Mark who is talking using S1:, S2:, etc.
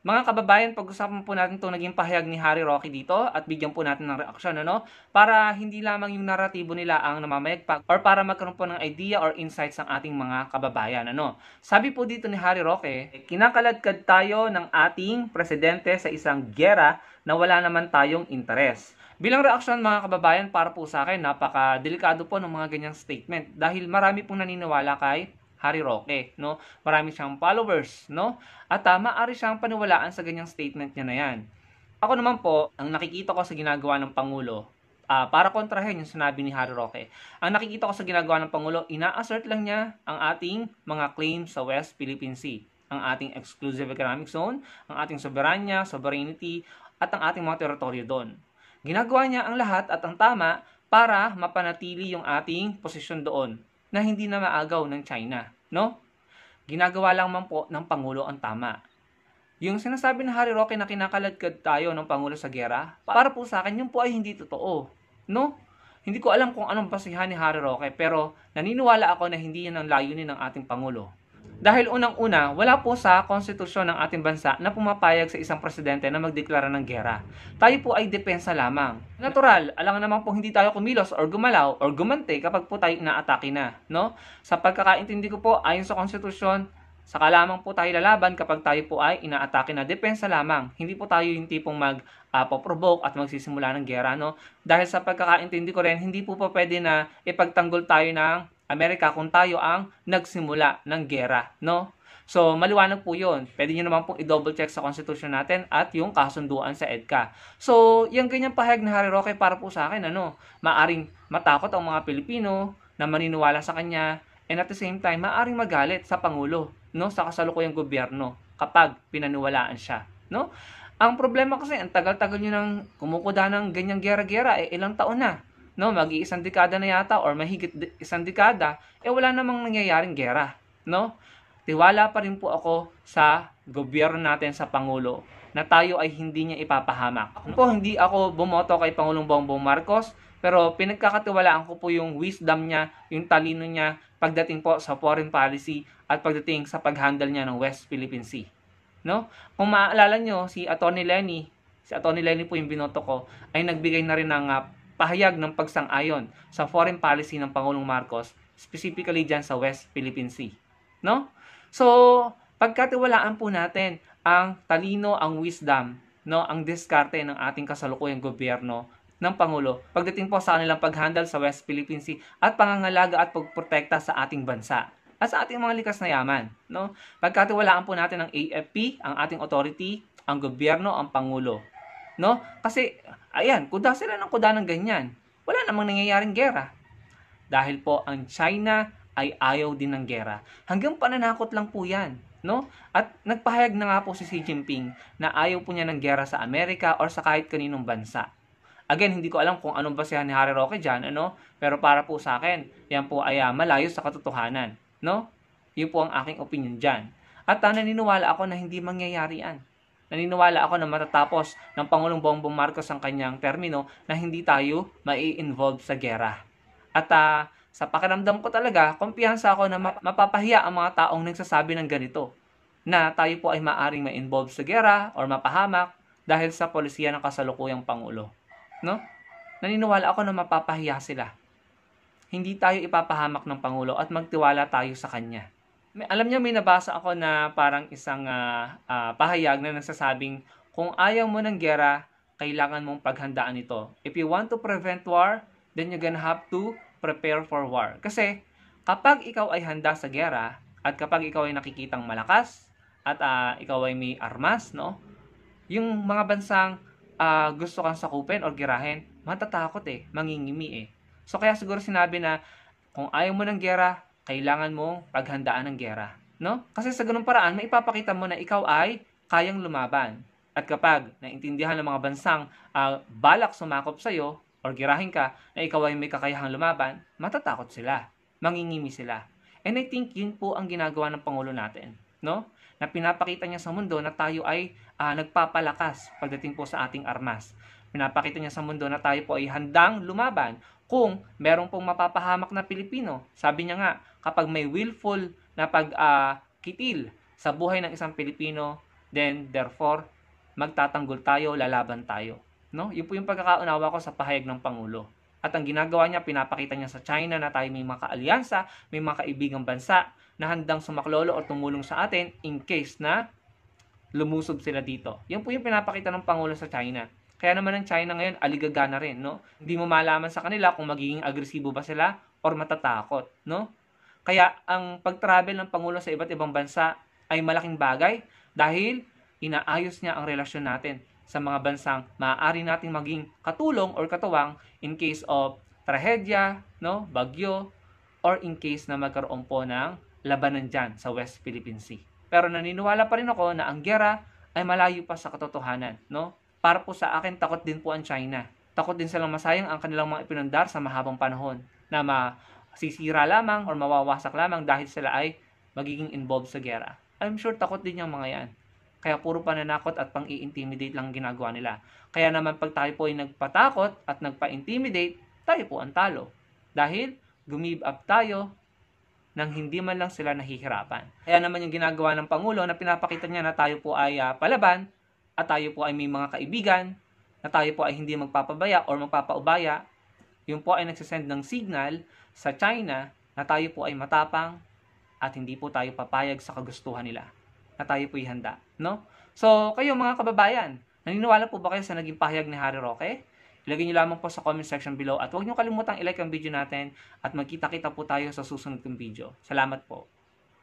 S1: Mga kababayan, pag-usapan po natin itong naging pahayag ni Harry Roque dito at bigyan po natin ng reaksyon, para hindi lamang yung naratibo nila ang namamayagpag or para magkaroon po ng idea or insights ng ating mga kababayan, Sabi po dito ni Harry Roque, kinakaladkad tayo ng ating presidente sa isang giyera na wala naman tayong interes. Bilang reaksyon mga kababayan, para po sa akin, napaka-delikado po ng mga ganyang statement dahil marami pong naniniwala kay Harry Roque, Marami siyang followers, At maaari siyang paniwalaan sa ganyang statement niya na yan. Ako naman po, ang nakikita ko sa ginagawa ng Pangulo, para kontrahin yung sinabi ni Harry Roque, ang nakikita ko sa ginagawa ng Pangulo, ina-assert lang niya ang ating mga claims sa West Philippine Sea, ang ating exclusive economic zone, ang ating soberanya, sovereignty, at ang ating mga teritoryo doon. Ginagawa niya ang lahat at ang tama para mapanatili yung ating posisyon doon na hindi na maagaw ng China, Ginagawa lang man po ng Pangulo ang tama. Yung sinasabi ng Harry Roque na kinakaladkad tayo ng Pangulo sa giyera, para po sa akin, yun po ay hindi totoo, Hindi ko alam kung anong basihan ni Harry Roque, pero naniniwala ako na hindi yan ang layunin ng ating Pangulo. Dahil unang-una, wala po sa konstitusyon ng ating bansa na pumapayag sa isang presidente na magdeklara ng giyera. Tayo po ay depensa lamang. Natural, alam naman po hindi tayo kumilos or gumalaw or gumante kapag po tayo inaatake na, Sa pagkakaintindi ko po, ayon sa konstitusyon, saka lamang po tayo lalaban kapag tayo po ay inaatake na. Depensa lamang. Hindi po tayo yung tipong mag-provoke at magsisimula ng giyera, Dahil sa pagkakaintindi ko rin, hindi po pwede na ipagtanggol tayo ng Amerika kung tayo ang nagsimula ng giyera, So, maliwanag po yun. Pwede nyo naman pong i-double check sa konstitusyon natin at yung kasunduan sa EDCA. So, yung ganyang pahayag ni Harry Roque para po sa akin, maaring matakot ang mga Pilipino na maniniwala sa kanya and at the same time, maaring magalit sa Pangulo, sa kasalukuyang gobyerno kapag pinaniwalaan siya, Ang problema kasi, ang tagal-tagal nyo nang kumukuda ng ganyang giyera-giyera, ilang taon na, mag-iisang dekada na yata or mahigit isang dekada, wala namang nangyayaring giyera, Tiwala pa rin po ako sa gobyerno natin, sa Pangulo, na tayo ay hindi niya ipapahamak. Hindi ako bumoto kay Pangulong Bongbong Marcos, pero pinagkakatiwalaan ko po yung wisdom niya, yung talino niya pagdating po sa foreign policy at pagdating sa pag-handle niya ng West Philippine Sea. Kung maaalala nyo, si Atty. Lenny po yung binoto ko, ay nagbigay na rin ng pahayag ng pagsang-ayon sa foreign policy ng Pangulong Marcos, specifically dyan sa West Philippine Sea. So, pagkatiwalaan po natin ang talino, ang wisdom, ang diskarte ng ating kasalukuyang gobyerno ng Pangulo pagdating po sa kanilang pag-handle sa West Philippine Sea at pangangalaga at pagprotekta sa ating bansa at sa ating mga likas na yaman. Pagkatiwalaan po natin ang AFP, ang ating authority, ang gobyerno, ang Pangulo. Kasi, ayan, kuda sila ng kuda ng ganyan. Wala namang nangyayaring gera. Dahil po ang China ay ayaw din ng gera. Hanggang pananakot lang po yan, At nagpahayag na nga po si Xi Jinping na ayaw po niya ng gera sa Amerika or sa kahit kaninong bansa. Again, hindi ko alam kung anong basehan ni Harry Roque dyan, Pero para po sa akin, yan po ay malayo sa katotohanan, Yun po ang aking opinion dyan. At naniniwala ako na hindi mangyayari yan. Naniniwala ako na matatapos ng Pangulong Bongbong Marcos ang kanyang termino na hindi tayo mai-involve sa gera. At sa pakiramdam ko talaga, kumpiyansa ako na mapapahiya ang mga taong nagsasabi ng ganito, na tayo po ay maaring ma-involve sa gera or mapahamak dahil sa polisiya ng kasalukuyang Pangulo. Naniniwala ako na mapapahiya sila. Hindi tayo ipapahamak ng Pangulo at magtiwala tayo sa kanya. Alam niyo, may nabasa ako na parang isang pahayag na nagsasabing, kung ayaw mo ng gera, kailangan mong paghandaan ito. If you want to prevent war, then you're gonna have to prepare for war. Kasi kapag ikaw ay handa sa gera at kapag ikaw ay nakikitang malakas at ikaw ay may armas, yung mga bansang gusto kang sakupin o gerahin, matatakot mangingimi So kaya siguro sinabi na kung ayaw mo ng gera, kailangan mong paghandaan ng gera, Kasi sa ganung paraan, maipapakita mo na ikaw ay kayang lumaban. At kapag naintindihan ng mga bansang balak sumakop sa iyo or girahin ka na ikaw ay may kakayahang lumaban, matatakot sila, mangingimi sila. And I think yun po ang ginagawa ng Pangulo natin, Na pinapakita niya sa mundo na tayo ay nagpapalakas pagdating po sa ating armas. Pinapakita niya sa mundo na tayo po ay handang lumaban kung meron pong mapapahamak na Pilipino. Sabi niya nga, kapag may willful na pagkitil sa buhay ng isang Pilipino, then therefore, magtatanggol tayo, lalaban tayo. No? Yun po yung pagkakaunawa ko sa pahayag ng Pangulo. At ang ginagawa niya, pinapakita niya sa China na tayo may mga kaalyansa, may mga kaibigang bansa na handang sumaklolo o tumulong sa atin in case na lumusob sila dito. Yan po yung pinapakita ng Pangulo sa China. Kaya naman ang China ngayon, aligaga na rin, no? Hindi mo malaman sa kanila kung magiging agresibo ba sila or matatakot, no? Kaya ang pag-travel ng Pangulo sa iba't ibang bansa ay malaking bagay dahil inaayos niya ang relasyon natin sa mga bansang maaari nating maging katulong or katuwang in case of trahedya, no? Bagyo, or in case na magkaroon po ng labanan dyan sa West Philippine Sea. Pero naniniwala pa rin ako na ang giyera ay malayo pa sa katotohanan, no? Para po sa akin, takot din po ang China. Takot din silang masayang ang kanilang mga ipinundar sa mahabang panahon na masisira lamang or mawawasak lamang dahil sila ay magiging involved sa giyera. I'm sure takot din yung mga yan. Kaya puro pananakot at pang-i-intimidate lang ginagawa nila. Kaya naman pag tayo po ay nagpatakot at nagpa-intimidate, tayo po ang talo. Dahil give up tayo nang hindi man lang sila nahihirapan. Kaya naman yung ginagawa ng Pangulo na pinapakita niya na tayo po ay palaban at tayo po ay may mga kaibigan, na tayo po ay hindi magpapabaya or magpapaubaya, yun po ay nagsisend ng signal sa China na tayo po ay matapang at hindi po tayo papayag sa kagustuhan nila, na tayo po ay handa, no? So, kayo mga kababayan, naniniwala po ba kayo sa naging pahayag ni Harry Roque? Ilagay niyo lamang po sa comment section below at huwag niyo kalimutang i-like ang video natin at magkita-kita po tayo sa susunod kong video. Salamat po.